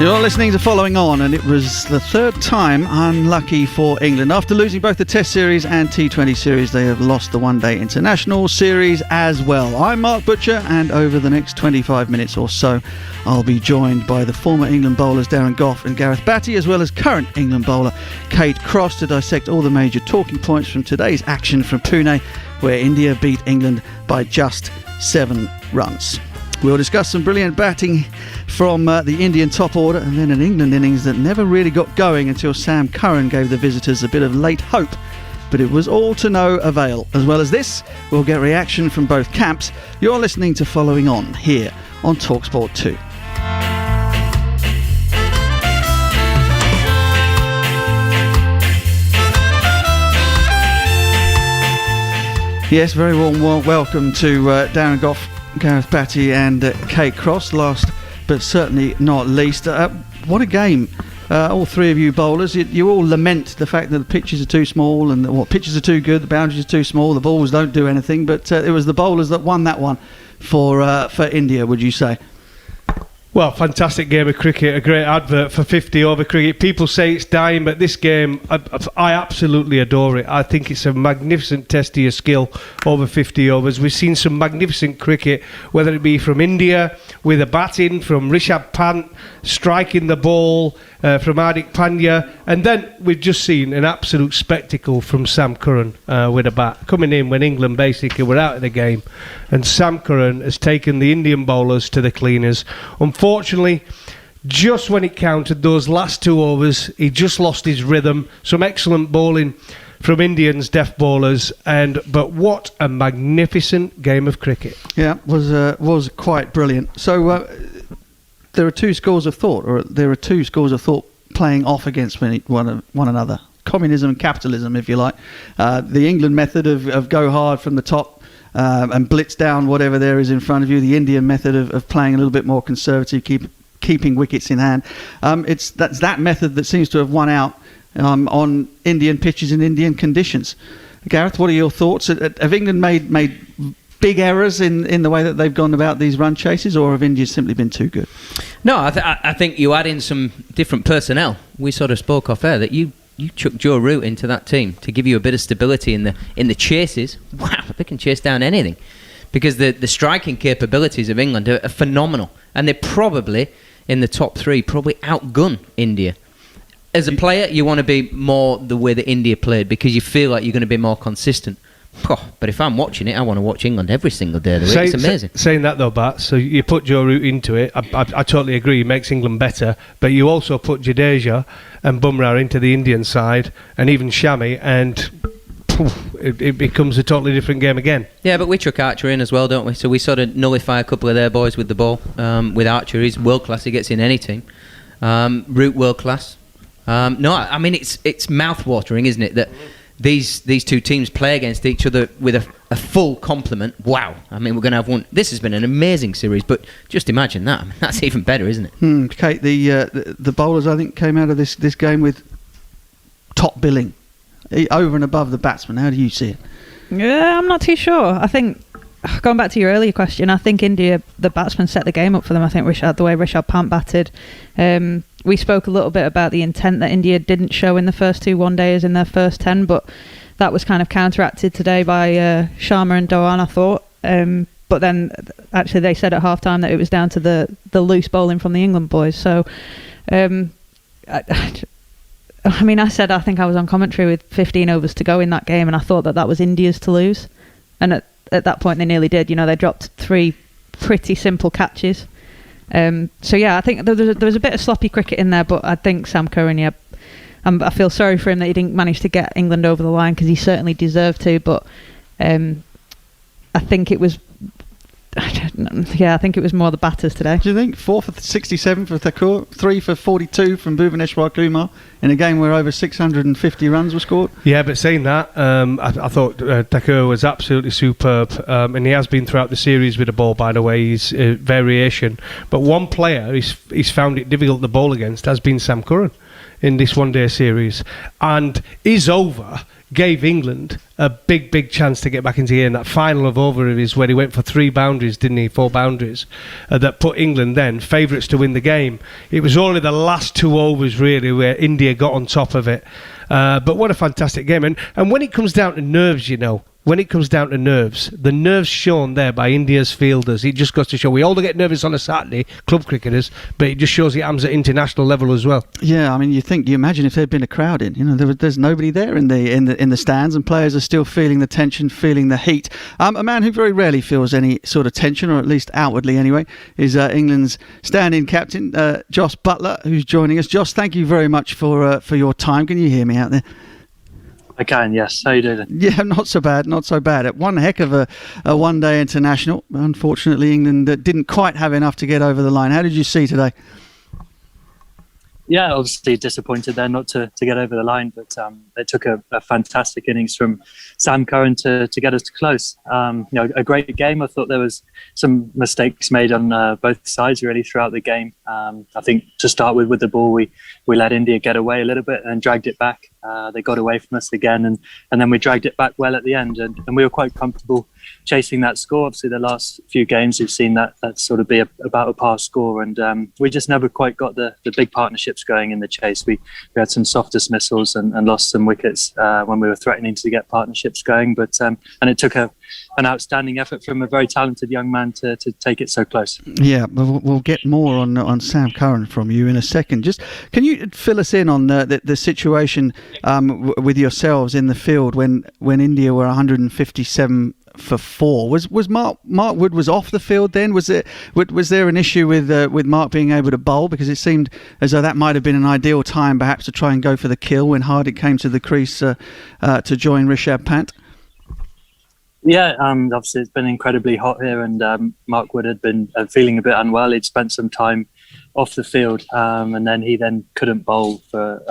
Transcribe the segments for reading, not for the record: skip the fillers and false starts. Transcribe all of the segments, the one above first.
You're listening to Following On, and it was the third time unlucky for England. After losing both the Test Series and T20 Series, they have lost the One-Day International Series as well. I'm Mark Butcher, and over the next 25 minutes or so, I'll be joined by the former England bowlers Darren Gough and Gareth Batty, as well as current England bowler Kate Cross, to dissect all the major talking points from today's action from Pune, where India beat England by just 7 runs. We'll discuss some brilliant batting from the Indian top order, and then an England innings that never really got going until Sam Curran gave the visitors a bit of late hope. But it was all to no avail. As well as this, we'll get reaction from both camps. You're listening to Following On here on TalkSport 2. Yes, very warm welcome to Darren Gough, Gareth Batty and Kate Cross, last but certainly not least. What a game. All three of you bowlers, you all lament the fact that the pitches are too small and pitches are too good, the boundaries are too small, the balls don't do anything, but it was the bowlers that won that one for India, would you say? Well, fantastic game of cricket, a great advert for 50 over cricket. People say it's dying, but this game, I absolutely adore it. I think it's a magnificent test of your skill over 50 overs. We've seen some magnificent cricket, whether it be from India with a batting, from Rishabh Pant striking the ball, from Hardik Pandya, and then we've just seen an absolute spectacle from Sam Curran with a bat, coming in when England basically were out of the game, and Sam Curran has taken the Indian bowlers to the cleaners. Unfortunately, just when it counted, those last 2 overs, he just lost his rhythm. Some excellent bowling from Indians' deaf bowlers, but what a magnificent game of cricket. Yeah, was quite brilliant. So there are two schools of thought playing off against one another. Communism and capitalism, if you like. The England method of go hard from the top and blitz down whatever there is in front of you. The Indian method of playing a little bit more conservative, keeping wickets in hand. That's that method that seems to have won out on Indian pitches in Indian conditions. Gareth, what are your thoughts? Have England made big errors in the way that they've gone about these run chases, or have India simply been too good? No, I think you add in some different personnel. We sort of spoke off air that you chuck Joe Root into that team to give you a bit of stability in the chases. Wow, they can chase down anything, because the striking capabilities of England are phenomenal, and they're probably in the top 3, probably outgun India. As a player, you want to be more the way that India played, because you feel like you're going to be more consistent. But if I'm watching it, I want to watch England every single day of the week. It's amazing. Saying that though, Bat, so you put Joe Root into it. I totally agree. It makes England better. But you also put Jadeja and Bumrah into the Indian side, and even Shami, and it becomes a totally different game again. Yeah, but we chuck Archer in as well, don't we? So we sort of nullify a couple of their boys with the ball. With Archer, he's world class. He gets in any team. Root, world class. No, I mean it's mouth-watering, isn't it? That these two teams play against each other with a full complement. Wow. I mean, we're going to have one. This has been an amazing series, but just imagine that. I mean, that's even better, isn't it? Kate, the bowlers, I think, came out of this game with top billing, over and above the batsmen. How do you see it? Yeah, I'm not too sure. I think, going back to your earlier question, I think India, the batsmen set the game up for them. I think the way Rishabh Pant batted. We spoke a little bit about the intent that India didn't show in the first 2 one-dayers in their first 10, but that was kind of counteracted today by Sharma and Dhawan, I thought. But then, actually, they said at half-time that it was down to the loose bowling from the England boys. So, I think I was on commentary with 15 overs to go in that game, and I thought that was India's to lose. And at that point, they nearly did. You know, they dropped 3 pretty simple catches. So yeah, I think there was a bit of sloppy cricket in there, but I think Sam Curran, I feel sorry for him that he didn't manage to get England over the line, because he certainly deserved to, but I think it was more the batters today. Do you think 4 for 67 for Thakur, 3 for 42 from Bhuvaneshwar Kumar in a game where over 650 runs were scored? Yeah, but saying that, I thought Thakur was absolutely superb, and he has been throughout the series with the ball, by the way. He's variation, but one player he's found it difficult to bowl against has been Sam Curran in this one-day series, and his over gave England a big chance to get back into the game. That final over of his where he went for 3 boundaries, didn't he? 4 boundaries that put England then favourites to win the game. It was only the last 2 overs really where India got on top of it. But what a fantastic game. And when it comes down to nerves, the nerves shown there by India's fielders, it just goes to show we all get nervous on a Saturday, club cricketers, but it just shows it happens at international level as well. Yeah, I mean, you imagine if there'd been a crowd in, there's nobody there in the stands, and players are still feeling the tension, feeling the heat. A man who very rarely feels any sort of tension, or at least outwardly anyway, is England's stand-in captain, Jos Buttler, who's joining us. Jos, thank you very much for your time. Can you hear me out there? I can, yes. How you doing? Yeah, not so bad. One heck of a one-day international. Unfortunately, England didn't quite have enough to get over the line. How did you see today? Yeah, obviously disappointed there not to get over the line, but they took a fantastic innings from Sam Curran to get us to close. A great game. I thought there was some mistakes made on both sides really throughout the game. I think to start with the ball, we let India get away a little bit and dragged it back. They got away from us again, and then we dragged it back well at the end, and we were quite comfortable chasing that score. Obviously, the last few games we've seen that sort of be about a par score, and we just never quite got the big partnerships going in the chase. We had some soft dismissals and lost some wickets when we were threatening to get partnerships going, but and it took an outstanding effort from a very talented young man to take it so close. Yeah, we'll get more on Sam Curran from you in a second. Just can you fill us in on the situation with yourselves in the field when India were 157 for 4? Was Mark Wood was off the field then? Was there an issue with Mark being able to bowl, because it seemed as though that might have been an ideal time perhaps to try and go for the kill when Hardik came to the crease to join Rishabh Pant? Yeah, obviously it's been incredibly hot here, and Mark Wood had been feeling a bit unwell. He'd spent some time off the field, and then he couldn't bowl for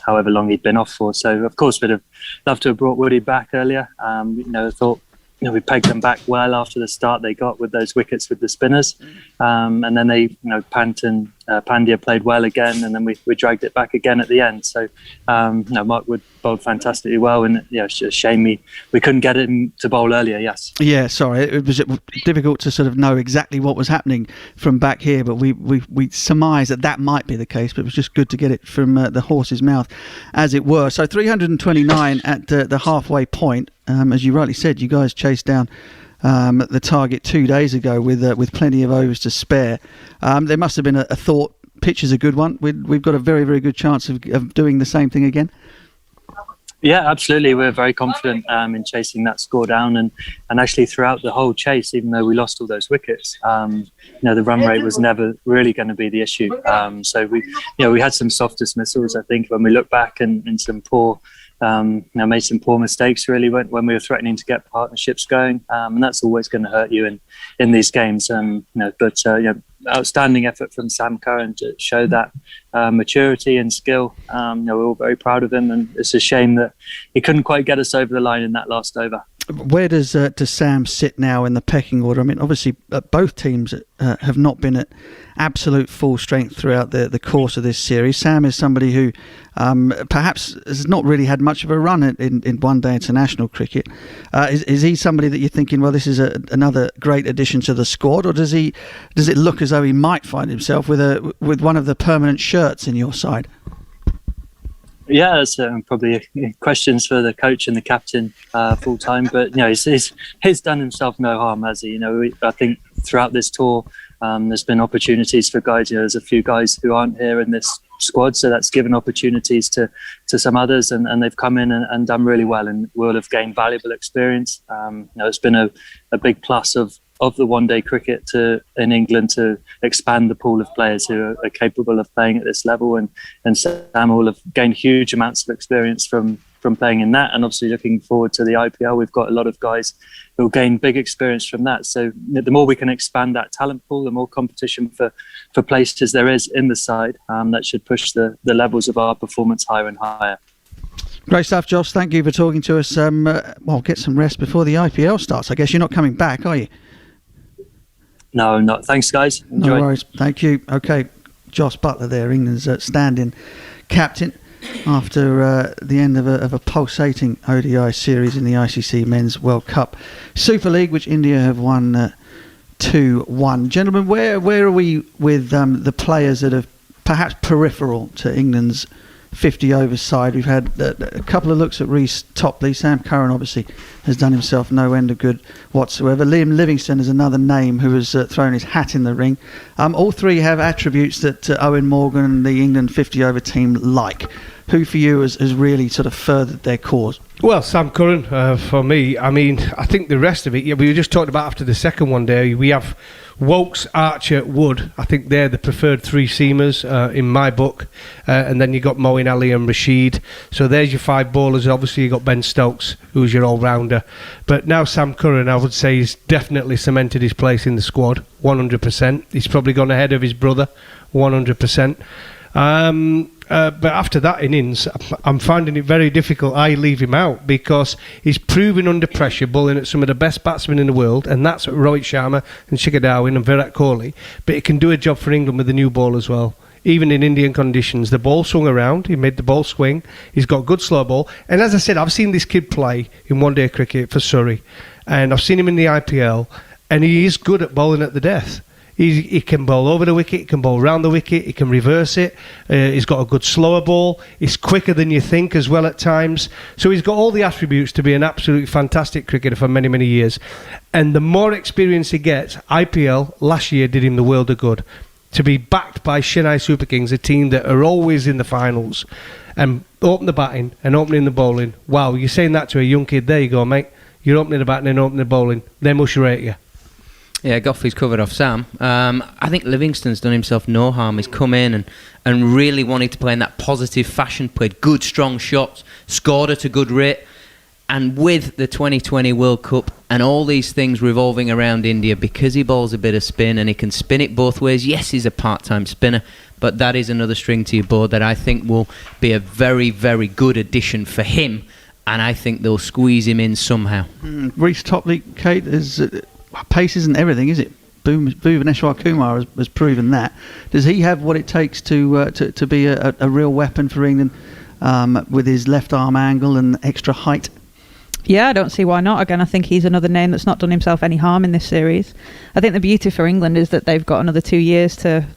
however long he'd been off for. So of course we'd have loved to have brought Woody back earlier. I thought we pegged them back well after the start they got with those wickets with the spinners, and then they Pant and Pandya played well again, and then we dragged it back again at the end. So Mark Wood bowled fantastically well, and it's a shame we couldn't get him to bowl earlier. Yes. Yeah, sorry, it was difficult to sort of know exactly what was happening from back here, but we surmised that might be the case, but it was just good to get it from the horse's mouth, as it were. So 329 at the halfway point. As you rightly said, you guys chased down the target 2 days ago with plenty of overs to spare. There must have been a thought, pitch is a good one. We've got a very, very good chance of doing the same thing again. Yeah, absolutely. We're very confident in chasing that score down, and actually throughout the whole chase, even though we lost all those wickets, the run rate was never really going to be the issue. So we had some soft dismissals, I think, when we look back, and some poor. Made some poor mistakes really when we were threatening to get partnerships going, and that's always going to hurt you in these games. But outstanding effort from Sam Curran to show that maturity and skill. We're all very proud of him, and it's a shame that he couldn't quite get us over the line in that last over. Where does Sam sit now in the pecking order? I mean, obviously, both teams have not been at absolute full strength throughout the course of this series. Sam is somebody who perhaps has not really had much of a run in one-day international cricket. Is he somebody that you're thinking, well, this is another great addition to the squad, or does it look as though he might find himself with one of the permanent shirts in your side? Yeah, that's probably questions for the coach and the captain full time. But he's done himself no harm, has he? I think throughout this tour, there's been opportunities for guys. There's a few guys who aren't here in this squad, so that's given opportunities to some others, and they've come in and done really well, and will have gained valuable experience. It's been a big plus of the one-day cricket in England to expand the pool of players who are capable of playing at this level, and Sam will have gained huge amounts of experience from playing in that, and obviously looking forward to the IPL. We've got a lot of guys who will gain big experience from that, so the more we can expand that talent pool, the more competition for places there is in the side, that should push the levels of our performance higher and higher. Great stuff, Jos. Thank you for talking to us. Get some rest before the IPL starts. I guess you're not coming back, are you? No, I'm not. Thanks, guys. Enjoy. No worries. Thank you. Okay, Jos Buttler there, England's stand-in captain. after the end of a pulsating ODI series in the ICC Men's World Cup Super League, which India have won 2-1. Gentlemen, where are we with the players that are perhaps peripheral to England's 50-over side? We've had a couple of looks at Reece Topley. Sam Curran obviously has done himself no end of good whatsoever. Liam Livingstone is another name who has thrown his hat in the ring. All three have attributes that Eoin Morgan and the England 50-over team like. Who for you has really sort of furthered their cause? Well, Sam Curran, for me. I mean, I think the rest of it, we just talked about after the second one day, we have Wokes, Archer, Wood. I think they're the preferred three seamers in my book. And then you got Moeen Ali and Rashid. So there's your five bowlers. Obviously you got Ben Stokes, who's your all-rounder. But now Sam Curran, I would say, he's definitely cemented his place in the squad, 100%. He's probably gone ahead of his brother, 100%. But after that innings, I'm finding it very difficult. I leave him out because he's proven under pressure, bowling at some of the best batsmen in the world, and that's Rohit Sharma and Shikhar Dhawan and Virat Kohli. But he can do a job for England with the new ball as well. Even in Indian conditions, the ball swung around. He made the ball swing. He's got good slow ball. And as I said, I've seen this kid play in one-day cricket for Surrey, and I've seen him in the IPL, and he is good at bowling at the death. He can bowl over the wicket, he can bowl round the wicket, he can reverse it, he's got a good slower ball, he's quicker than you think as well at times. So he's got all the attributes to be an absolutely fantastic cricketer for many, many years. And the more experience he gets, IPL last year did him the world of good. To be backed by Chennai Super Kings, a team that are always in the finals, and open the batting and opening the bowling. Wow, you're saying that to a young kid, there you go, mate. You're opening the batting and opening the bowling. They must rate you. Yeah, Goffley's covered off Sam. I think Livingstone's done himself no harm. He's come in and really wanted to play in that positive fashion, played good, strong shots, scored at a good rate. And with the 2020 World Cup and all these things revolving around India, because he bowls a bit of spin and he can spin it both ways, yes, he's a part-time spinner, but that is another string to your bow that I think will be a very, very good addition for him, and I think they'll squeeze him in somehow. Reece Topley, Kate, pace isn't everything, is it? Bhuvaneshwar Kumar has proven that. Does he have what it takes to be a real weapon for England with his left arm angle and extra height? Yeah, I don't see why not. Again, I think he's another name that's not done himself any harm in this series. I think the beauty for England is that they've got another 2 years to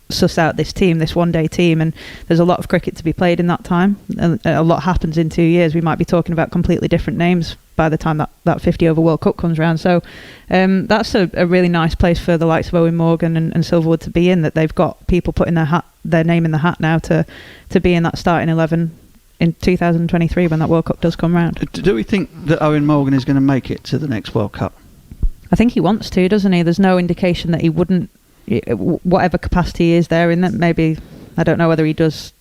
suss out this team, this one-day team, and there's a lot of cricket to be played in that time, and a lot happens in 2 years. We might be talking about completely different names by the time that 50-over World Cup comes around. So that's a really nice place for the likes of Eoin Morgan and Silverwood to be in, that they've got people putting their name in the hat now to be in that starting 11 in 2023 when that World Cup does come round. Do we think that Eoin Morgan is going to make it to the next World Cup? I think he wants to, doesn't he? There's no indication that he wouldn't, whatever capacity he is there in that. Maybe, I don't know whether he does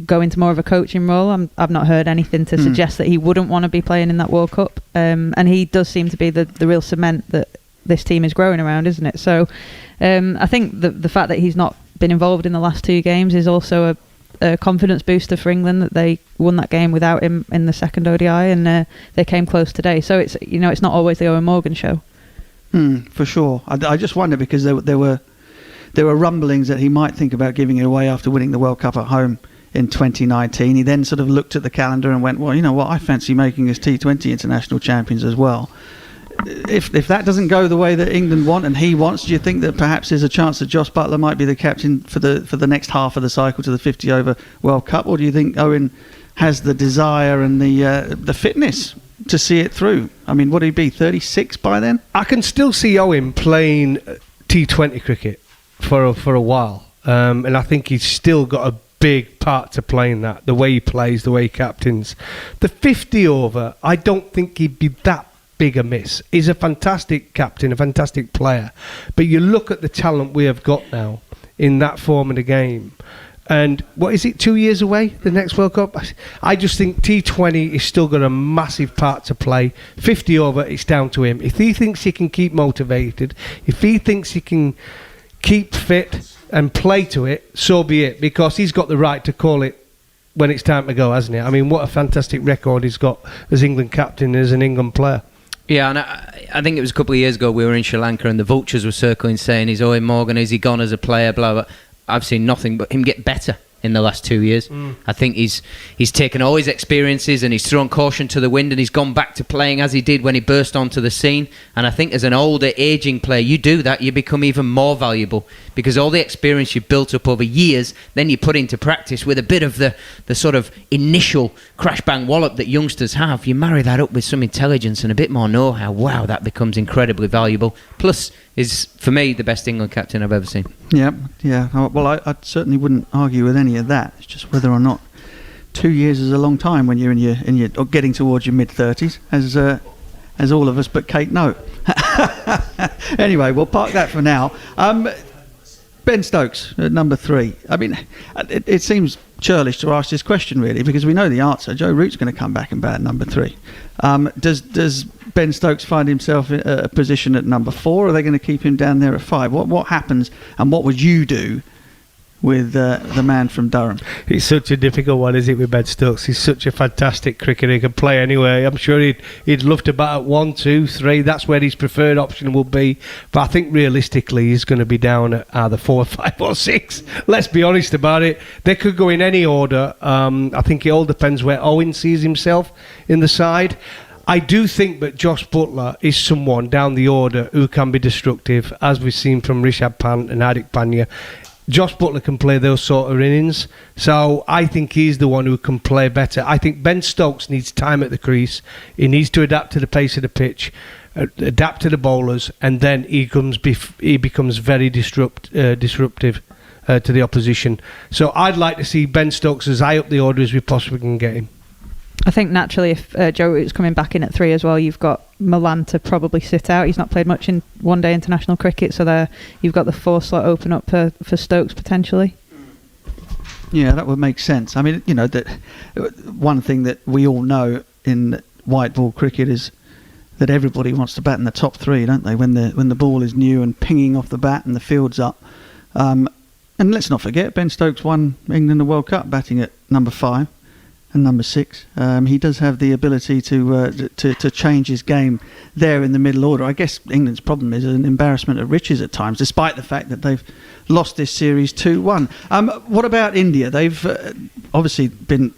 go into more of a coaching role. I've not heard anything to suggest that he wouldn't want to be playing in that World Cup, and he does seem to be the real cement that this team is growing around, isn't it? So I think the fact that he's not been involved in the last two games is also a confidence booster for England, that they won that game without him in the second ODI, and they came close today. So it's not always the Eoin Morgan show. For sure. I just wonder, because there were rumblings that he might think about giving it away after winning the World Cup at home in 2019. He then sort of looked at the calendar and went, well, you know what, I fancy making us T20 international champions as well. If that doesn't go the way that England want and he wants, do you think that perhaps there's a chance that Jos Buttler might be the captain for the next half of the cycle to the 50-over World Cup? Or do you think Eoin has the desire and the fitness to see it through? I mean, would he be 36 by then? I can still see Eoin playing T20 cricket for a while, and I think he's still got a big part to play in that, the way he plays, the way he captains. The 50 over, I don't think he'd be that big a miss. He's a fantastic captain, a fantastic player, but you look at the talent we have got now in that form of the game, and what is it, 2 years away, the next World Cup? I just think T20 is still got a massive part to play. 50 over, it's down to him. If he thinks he can keep motivated, if he thinks he can keep fit and play to it, so be it, because he's got the right to call it when it's time to go, hasn't he? I mean, what a fantastic record he's got as England captain, as an England player. Yeah, and I think it was a couple of years ago we were in Sri Lanka and the vultures were circling saying, is Eoin Morgan, is he gone as a player, blah, blah. I've seen nothing but him get better in the last 2 years. I think he's taken all his experiences and he's thrown caution to the wind, and he's gone back to playing as he did when he burst onto the scene. And I think as an older, ageing player, you do that, you become even more valuable, because all the experience you've built up over years, then you put into practice with a bit of the sort of initial crash bang wallop that youngsters have. You marry that up with some intelligence and a bit more know-how. Wow, that becomes incredibly valuable. Plus, is for me the best England captain I've ever seen. Yeah. Well, I certainly wouldn't argue with any of that. It's just whether or not 2 years is a long time when you're in your or getting towards your mid-30s, as all of us but Kate know. Anyway, we'll park that for now. Ben Stokes at number 3. I mean, it seems churlish to ask this question, really, because we know the answer. Joe Root's going to come back and bat at number 3. Does Ben Stokes find himself in a position at number 4, or are they going to keep him down there at 5? What happens, and what would you do with the man from Durham? It's such a difficult one, isn't it, with Ben Stokes? He's such a fantastic cricketer. He can play anyway. I'm sure he'd love to bat at 1, 2, 3. That's where his preferred option will be. But I think realistically he's going to be down at either 4, 5 or 6. Let's be honest about it. They could go in any order. I think it all depends where Eoin sees himself in the side. I do think that Jos Buttler is someone down the order who can be destructive, as we've seen from Rishabh Pant and Hardik Pandya. Jos Buttler can play those sort of innings, so I think he's the one who can play better. I think Ben Stokes needs time at the crease. He needs to adapt to the pace of the pitch, adapt to the bowlers, and then he becomes very disruptive to the opposition. So I'd like to see Ben Stokes as high up the order as we possibly can get him. I think naturally, if Joe Root's coming back in at 3 as well, you've got Milan to probably sit out. He's not played much in one-day international cricket, so there you've got the 4 slot open up for Stokes potentially. Yeah, that would make sense. I mean, that one thing that we all know in white ball cricket is that everybody wants to bat in the top 3, don't they? When the ball is new and pinging off the bat and the field's up. And let's not forget, Ben Stokes won England the World Cup batting at number 5. And number 6, he does have the ability to change his game there in the middle order. I guess England's problem is an embarrassment of riches at times, despite the fact that they've lost this series 2-1. What about India? They've obviously been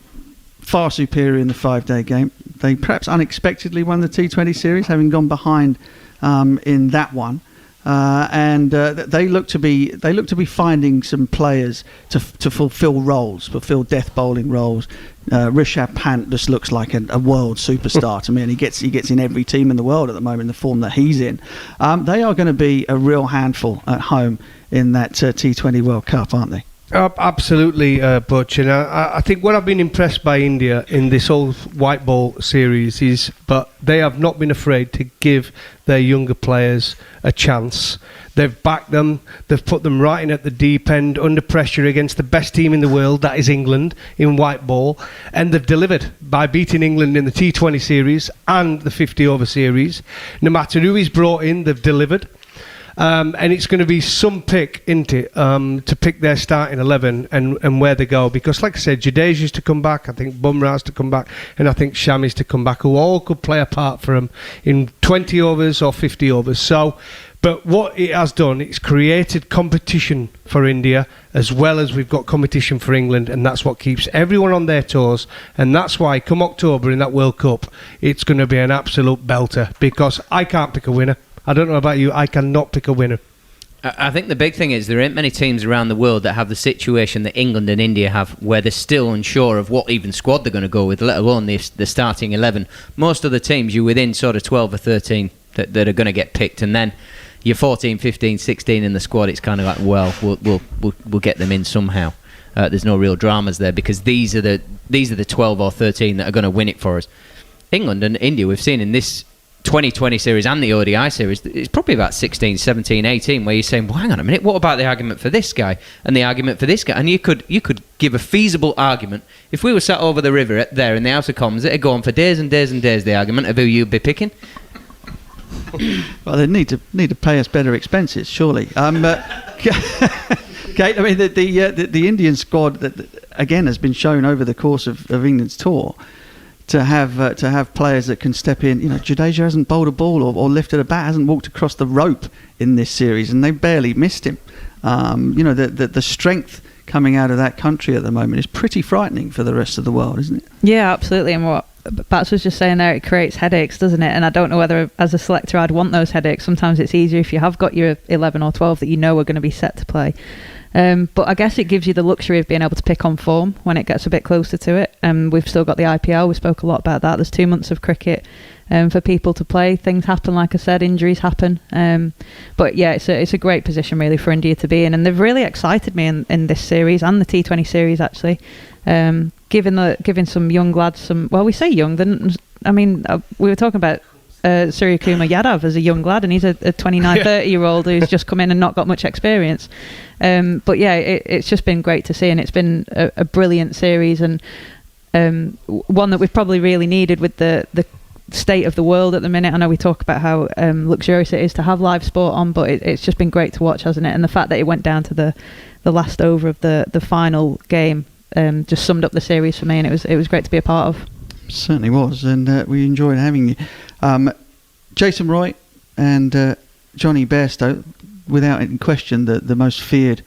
far superior in the 5-day game. They perhaps unexpectedly won the T20 series, having gone behind in that one. And they look to be finding some players to fulfil roles, fulfil death bowling roles. Rishabh Pant just looks like a world superstar to me, and he gets in every team in the world at the moment in the form that he's in. They are going to be a real handful at home in that T20 World Cup, aren't they? Absolutely, Butch. And I think what I've been impressed by India in this whole white ball series is, but they have not been afraid to give their younger players a chance. They've backed them, they've put them right in at the deep end under pressure against the best team in the world, that is England, in white ball, and they've delivered by beating England in the T20 series and the 50-over series. No matter who he's brought in, they've delivered. And it's going to be some pick, isn't it, to pick their starting 11 and where they go. Because, like I said, Jadeja's to come back, I think Bumrah's to come back, and I think Shami's to come back, who all could play a part for them in 20 overs or 50 overs. So, but what it has done, it's created competition for India, as well as we've got competition for England, and that's what keeps everyone on their toes. And that's why, come October in that World Cup, it's going to be an absolute belter, because I can't pick a winner. I don't know about you, I cannot pick a winner. I think the big thing is there ain't many teams around the world that have the situation that England and India have, where they're still unsure of what even squad they're going to go with, let alone the starting 11. Most of the teams, you're within sort of 12 or 13 that are going to get picked, and then you're 14, 15, 16 in the squad. It's kind of like, well, we'll get them in somehow. There's no real dramas there, because these are the 12 or 13 that are going to win it for us. England and India, we've seen in this 2020 series and the ODI series, it's probably about 16, 17, 18 where you're saying, well, hang on a minute, what about the argument for this guy and the argument for this guy? And you could give a feasible argument. If we were sat over the river there in the House of Commons, it'd go on for days and days and days, the argument of who you'd be picking. Well, they need to pay us better expenses, surely. Kate, I mean, the Indian squad that again has been shown over the course of England's tour to have players that can step in. Jadeja hasn't bowled a ball or lifted a bat, hasn't walked across the rope in this series, and they barely missed him. The strength coming out of that country at the moment is pretty frightening for the rest of the world, isn't it? Yeah, absolutely. And what Bats was just saying there, it creates headaches, doesn't it? And I don't know whether, as a selector, I'd want those headaches. Sometimes it's easier if you have got your 11 or 12 that you know are going to be set to play. But I guess it gives you the luxury of being able to pick on form when it gets a bit closer to it. We've still got the IPL. We spoke a lot about that. There's 2 months of cricket for people to play. Things happen, like I said, injuries happen. But yeah, it's a great position really for India to be in, and they've really excited me in this series and the T20 series actually. Giving some young lads some. Well, we say young. Then we were talking about Suryakumar Yadav as a young lad, and he's a 29, 30-year-old who's just come in and not got much experience. But yeah, it's just been great to see, and it's been a brilliant series, and one that we've probably really needed with the state of the world at the minute. I know we talk about how luxurious it is to have live sport on, but it's just been great to watch, hasn't it? And the fact that it went down to the last over of the final game just summed up the series for me, and it was great to be a part of. Certainly was, and we enjoyed having you. Jason Roy and Johnny Bairstow, without any question, the most feared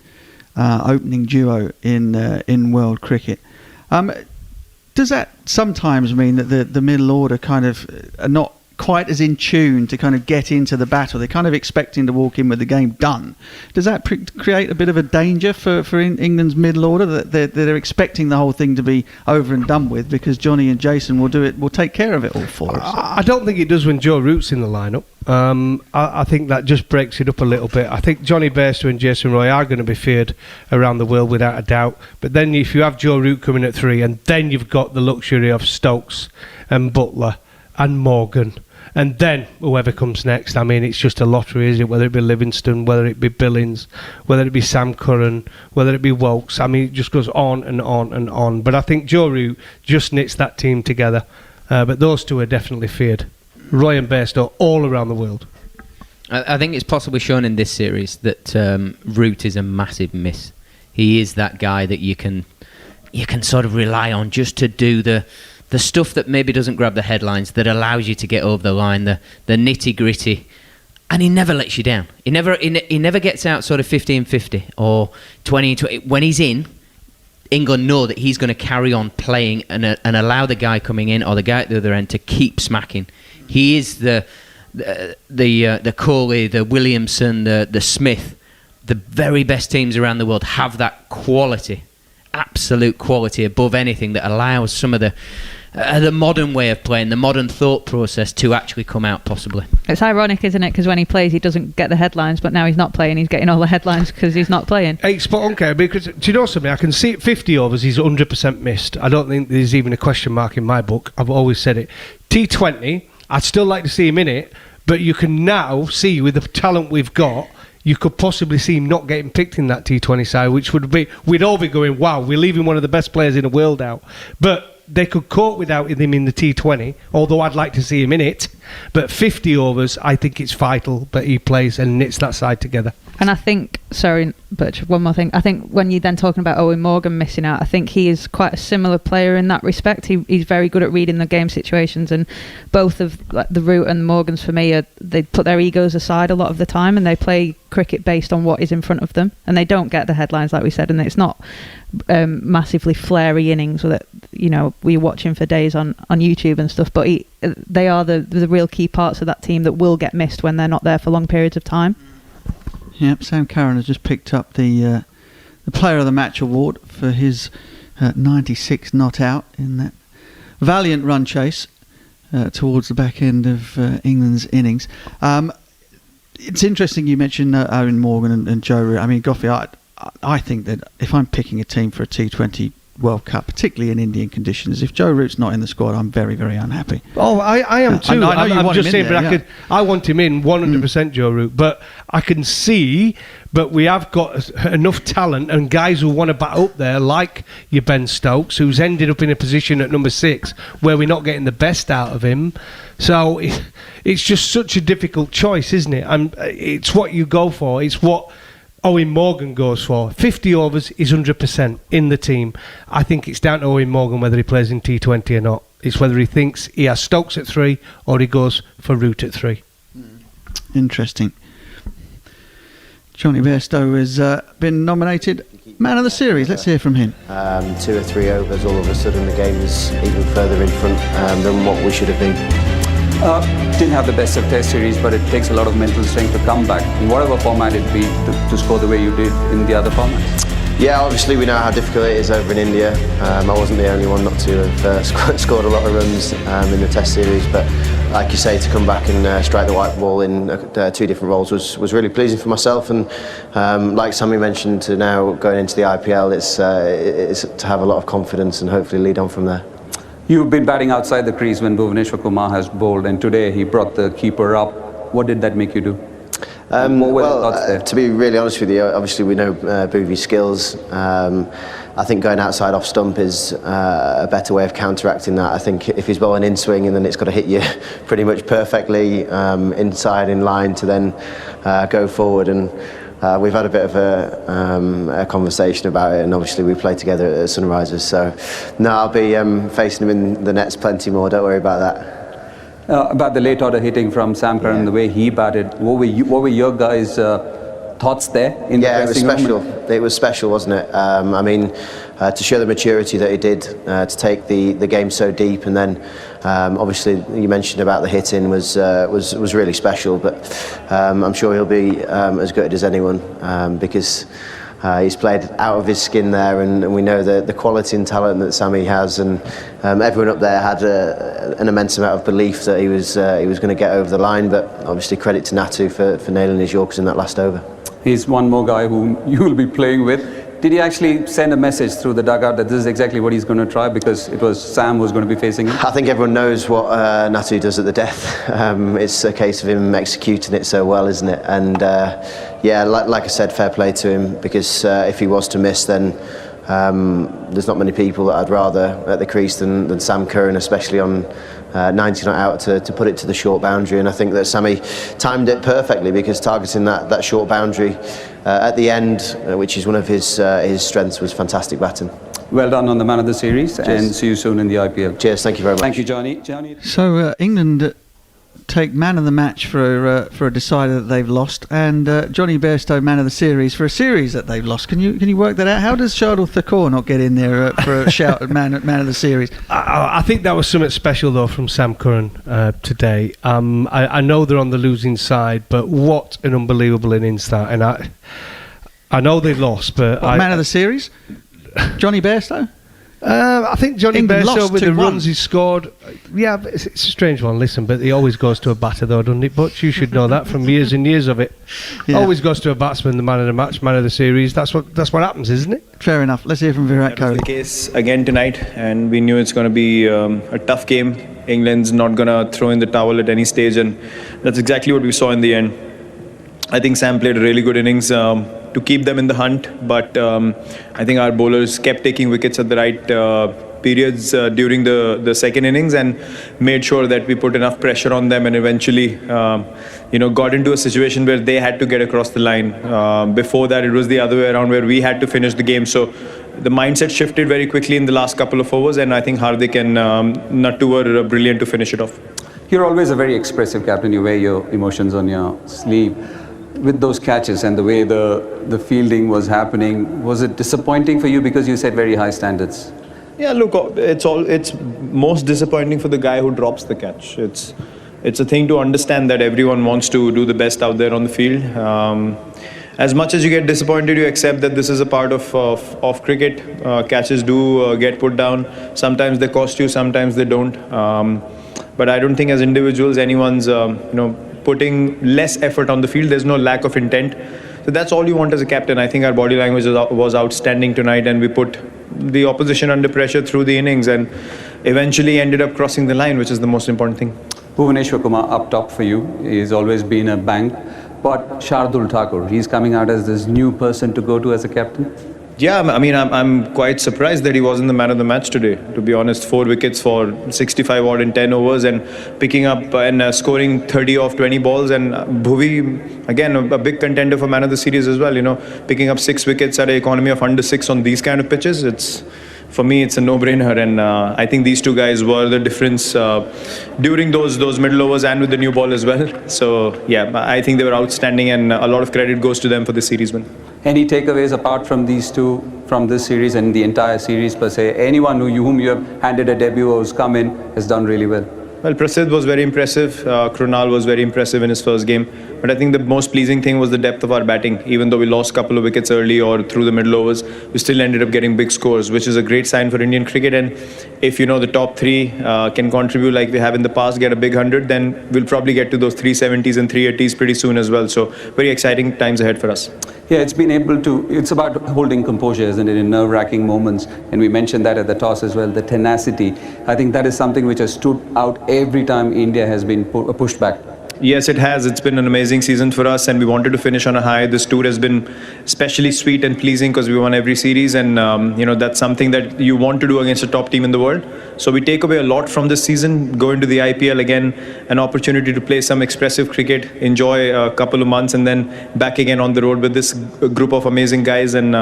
opening duo in world cricket. Does that sometimes mean that the middle order kind of are not quite as in tune to kind of get into the battle? They're kind of expecting to walk in with the game done. Does that create a bit of a danger for England's middle order, that they're expecting the whole thing to be over and done with because Johnny and Jason will take care of it all for us? I don't think it does when Joe Root's in the lineup. I think that just breaks it up a little bit. I think Johnny Bairstow and Jason Roy are going to be feared around the world without a doubt. But then if you have Joe Root coming at 3, and then you've got the luxury of Stokes and Buttler and Morgan, and then whoever comes next, I mean, it's just a lottery, is it? Whether it be Livingston, whether it be Billings, whether it be Sam Curran, whether it be Wokes. I mean, it just goes on and on and on. But I think Joe Root just knits that team together. But those two are definitely feared. Roy and Bairstow all around the world. I think it's possibly shown in this series that Root is a massive miss. He is that guy that you can sort of rely on just to do the stuff that maybe doesn't grab the headlines, that allows you to get over the line, the nitty gritty, and he never lets you down. He never gets out sort of 15-50 or 20-20. When he's in, England know that he's going to carry on playing and allow the guy coming in or the guy at the other end to keep smacking. He is the Kohli, the Williamson, the Smith. The very best teams around the world have that quality, absolute quality above anything that allows some of the modern way of playing, the modern thought process to actually come out possibly. It's ironic, isn't it? Because when he plays, he doesn't get the headlines, but now he's not playing, he's getting all the headlines because he's not playing. Hey, spot on, Kerry, because do you know something? I can see it 50 overs, he's 100% missed. I don't think there's even a question mark in my book. I've always said it. T20, I'd still like to see him in it, but you can now see with the talent we've got, you could possibly see him not getting picked in that T20 side, which would be, we'd all be going, wow, we're leaving one of the best players in the world out. But they could cope without him in the T20, although I'd like to see him in it. But 50 overs, I think it's vital that he plays and knits that side together. And I think, sorry, Butch, one more thing. I think when you're then talking about Eoin Morgan missing out, I think he is quite a similar player in that respect. He's very good at reading the game situations, and both of the Root and the Morgans for me, they put their egos aside a lot of the time and they play cricket based on what is in front of them, and they don't get the headlines like we said, and it's not massively flary innings that we're watching for days on YouTube and stuff, but they are the real key parts of that team that will get missed when they're not there for long periods of time. Yep, Sam Curran has just picked up the Player of the Match award for his 96 not out in that valiant run chase towards the back end of England's innings. It's interesting you mentioned Eoin Morgan and Joe Root. I mean, Goffey, I think that if I'm picking a team for a T20 World Cup, particularly in Indian conditions, if Joe Root's not in the squad, I'm very, very unhappy. Oh, I am too. I'm just saying, but I want him in 100% Joe Root, but I can see, but we have got enough talent and guys who want to bat up there, like your Ben Stokes, who's ended up in a position at number 6 where we're not getting the best out of him. So it's just such a difficult choice, isn't it? And it's what you go for. It's what Eoin Morgan goes for. 50 overs is 100% in the team. I think it's down to Eoin Morgan whether he plays in T20 or not. It's whether he thinks he has Stokes at 3 or he goes for Root at 3. Interesting. Johnny Bairstow has been nominated Man of the series, let's hear from him. 2 or 3 overs, all of a sudden the game is even further in front than what we should have been. Didn't have the best of Test series, but it takes a lot of mental strength to come back in whatever format it be to score the way you did in the other formats. Yeah, obviously we know how difficult it is over in India. I wasn't the only one not to have scored a lot of runs in the Test series, but like you say, to come back and strike the white ball in 2 different roles was really pleasing for myself. And like Sammy mentioned, to now going into the IPL, it's to have a lot of confidence and hopefully lead on from there. You've been batting outside the crease when Bhuvaneshwar Kumar has bowled, and today he brought the keeper up. What did that make you do? What were the thoughts there? To be really honest with you, obviously we know Bhuvi's skills. I think going outside off stump is a better way of counteracting that. I think if he's bowling in swing and then it's got to hit you pretty much perfectly inside in line to then go forward. And we've had a bit of a conversation about it, and obviously we play together at Sunrisers. So no, I'll be facing him in the nets plenty more. Don't worry about that. About the late order hitting from Sam Curran, the way he batted, what were your guys' thoughts there in the dressing room? It was special. It was special, wasn't it? I mean, to show the maturity that he did, to take the game so deep, and then obviously you mentioned about the hitting was really special. But I'm sure he'll be as good as anyone because. He's played out of his skin there, and we know the quality and talent that Sammy has, and everyone up there had an immense amount of belief that he was going to get over the line. But obviously credit to Natu for nailing his Yorkers in that last over. He's one more guy who you will be playing with. Did he actually send a message through the dugout that this is exactly what he's going to try, because it was Sam who was going to be facing him? I think everyone knows what Natu does at the death. It's a case of him executing it so well, isn't it? And yeah, like I said, fair play to him, because if he was to miss, then there's not many people that I'd rather at the crease than Sam Curran, especially on 90 not out, to put it to the short boundary. And I think that Sammy timed it perfectly, because targeting that short boundary at the end, which is one of his strengths, was fantastic batting. Well done on the man of the series. Cheers. And see you soon in the IPL. Cheers, thank you very much. Thank you, Johnny. So England take man of the match for a decider that they've lost, and Johnny Bairstow man of the series for a series that they've lost. Can you work that out? How does Shardul Thakur not get in there for a shout at man of the series? I think that was something special though from Sam Curran today. I know they're on the losing side, but what an unbelievable innings that! And I know they lost, but man of the series, Johnny Bairstow. I think Johnny Bairstow with the 2-1. runs he scored. Yeah, but it's a strange one. Listen, but he always goes to a batter though, doesn't he? But you should know that from years and years of it. Yeah. Always goes to a batsman, the man of the match, man of the series. That's what happens, isn't it? Fair enough. Let's hear from Virat Kohli. That was the case again tonight, and we knew it's going to be a tough game. England's not going to throw in the towel at any stage, and that's exactly what we saw in the end. I think Sam played a really good innings to keep them in the hunt, but I think our bowlers kept taking wickets at the right periods during the second innings, and made sure that we put enough pressure on them, and eventually got into a situation where they had to get across the line. Before that, it was the other way around, where we had to finish the game. So the mindset shifted very quickly in the last couple of overs, and I think Hardik and Nattu were brilliant to finish it off. You're always a very expressive captain. You wear your emotions on your sleeve. With those catches and the way the fielding was happening, was it disappointing for you, because you set very high standards? Yeah, look, it's most disappointing for the guy who drops the catch. It's a thing to understand that everyone wants to do the best out there on the field. As much as you get disappointed, you accept that this is a part of cricket. Catches do get put down. Sometimes they cost you, sometimes they don't. But I don't think as individuals anyone's putting less effort on the field. There's no lack of intent. So that's all you want as a captain. I think our body language was outstanding tonight, and we put the opposition under pressure through the innings, and eventually ended up crossing the line, which is the most important thing. Bhuvaneshwar Kumar up top for you. He's always been a bank. But Shardul Thakur, he's coming out as this new person to go to as a captain. Yeah, I mean, I'm quite surprised that he wasn't the man of the match today, to be honest. 4 wickets for 65 odd in 10 overs, and picking up and scoring 30 off 20 balls. And Bhuvi, again, a big contender for man of the series as well. Picking up 6 wickets at an economy of under 6 on these kind of pitches. For me, it's a no-brainer, and I think these two guys were the difference during those middle overs and with the new ball as well. So, yeah, I think they were outstanding, and a lot of credit goes to them for the series win. Any takeaways apart from these two, from this series and the entire series per se? Anyone whom you have handed a debut or who's come in has done really well? Well, Prasidh was very impressive. Curran was very impressive in his first game. But I think the most pleasing thing was the depth of our batting. Even though we lost a couple of wickets early or through the middle overs, we still ended up getting big scores, which is a great sign for Indian cricket. And if the top three can contribute like we have in the past, get a big 100, then we'll probably get to those 370s and 380s pretty soon as well. So very exciting times ahead for us. Yeah, it's about holding composure, isn't it, in nerve-wracking moments. And we mentioned that at the toss as well, the tenacity. I think that is something which has stood out every time India has been pushed back. Yes, it has. It's been an amazing season for us, and we wanted to finish on a high. This tour has been especially sweet and pleasing because we won every series, and that's something that you want to do against a top team in the world. So we take away a lot from this season, go into the IPL again, an opportunity to play some expressive cricket, enjoy a couple of months, and then back again on the road with this group of amazing guys. And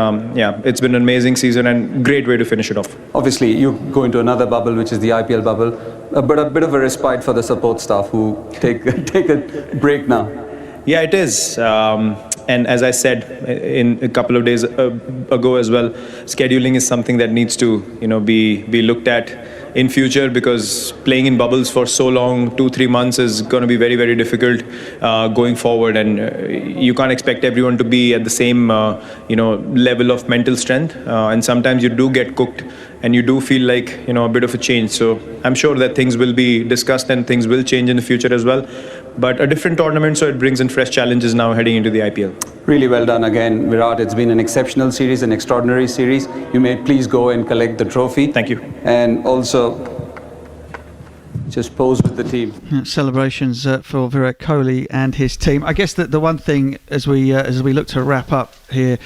it's been an amazing season and great way to finish it off. Obviously, you go into another bubble, which is the IPL bubble, but a bit of a respite for the support staff who take a break now. Yeah, it is. And as I said in a couple of days ago as well, scheduling is something that needs to be looked at in future, because playing in bubbles for so long, 2-3 months, is going to be very, very difficult going forward. And you can't expect everyone to be at the same level of mental strength. And sometimes you do get cooked and you do feel like a bit of a change. So I'm sure that things will be discussed and things will change in the future as well. But a different tournament, so it brings in fresh challenges now heading into the IPL. Really well done again, Virat. It's been an exceptional series, an extraordinary series. You may please go and collect the trophy. Thank you. And also just pose with the team. Celebrations for Virat Kohli and his team. I guess that the one thing as we look to wrap up here,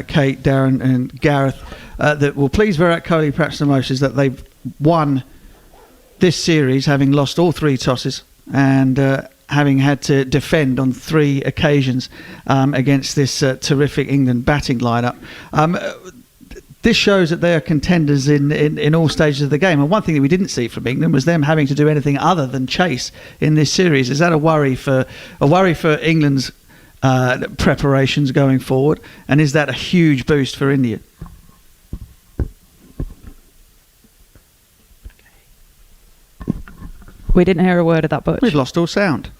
Kate, Darren and Gareth, that will please Virat Kohli perhaps the most is that they've won this series having lost all 3 tosses and having had to defend on 3 occasions against this terrific England batting lineup. This shows that they are contenders in all stages of the game. And one thing that we didn't see from England was them having to do anything other than chase in this series. Is that a worry for England's preparations going forward? And is that a huge boost for India? We didn't hear a word of that, Butch. We've lost all sound.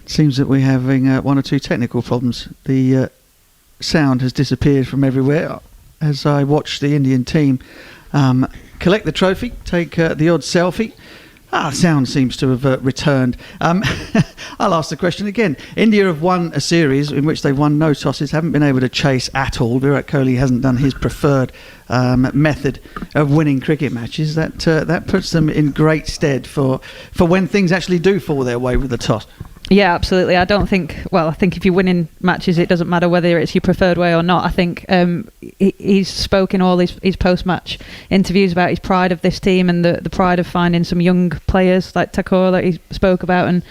Seems that we're having 1 or 2 technical problems. The sound has disappeared from everywhere as I watch the Indian team collect the trophy, take the odd selfie. Sound seems to have returned. I'll ask the question again. India have won a series in which they've won no tosses, haven't been able to chase at all. Virat Kohli hasn't done his preferred method of winning cricket matches. That puts them in great stead for when things actually do fall their way with the toss. Yeah, absolutely. I think if you're winning matches, it doesn't matter whether it's your preferred way or not. I think he's spoken all his post-match interviews about his pride of this team and the pride of finding some young players like Thakur that he spoke about, and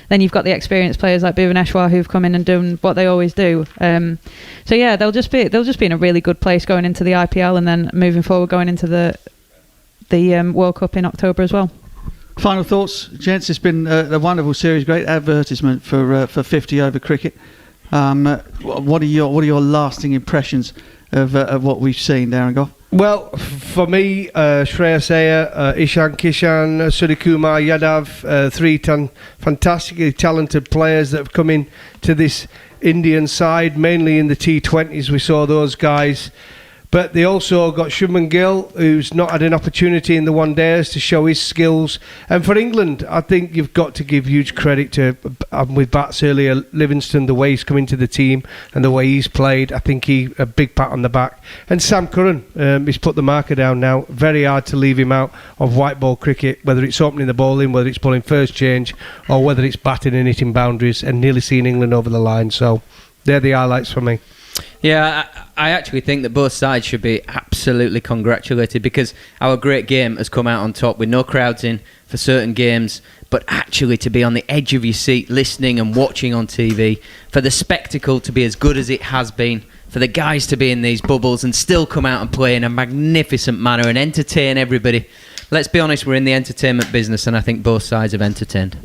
then you've got the experienced players like Bhuvaneshwar who've come in and done what they always do. So yeah, they'll just be in a really good place going into the IPL and then moving forward going into the World Cup in October as well. Final thoughts, gents. It's been a wonderful series, great advertisement for 50 over cricket. What are your lasting impressions of what we've seen, Darren Goff? Well, for me, Shreyas Iyer, Ishan Kishan, Suryakumar Yadav, 3 fantastically talented players that have come in to this Indian side, mainly in the T20s. We saw those guys. But they also got Shubman Gill, who's not had an opportunity in the one-days to show his skills. And for England, I think you've got to give huge credit to, with bats earlier, Livingston, the way he's come into the team and the way he's played. I think a big pat on the back. And Sam Curran, he's put the marker down now. Very hard to leave him out of white ball cricket, whether it's opening the bowling, whether it's pulling first change, or whether it's batting and hitting boundaries and nearly seeing England over the line. So they're the highlights for me. Yeah, I actually think that both sides should be absolutely congratulated because our great game has come out on top with no crowds in for certain games, but actually to be on the edge of your seat listening and watching on TV, for the spectacle to be as good as it has been, for the guys to be in these bubbles and still come out and play in a magnificent manner and entertain everybody. Let's be honest, we're in the entertainment business and I think both sides have entertained.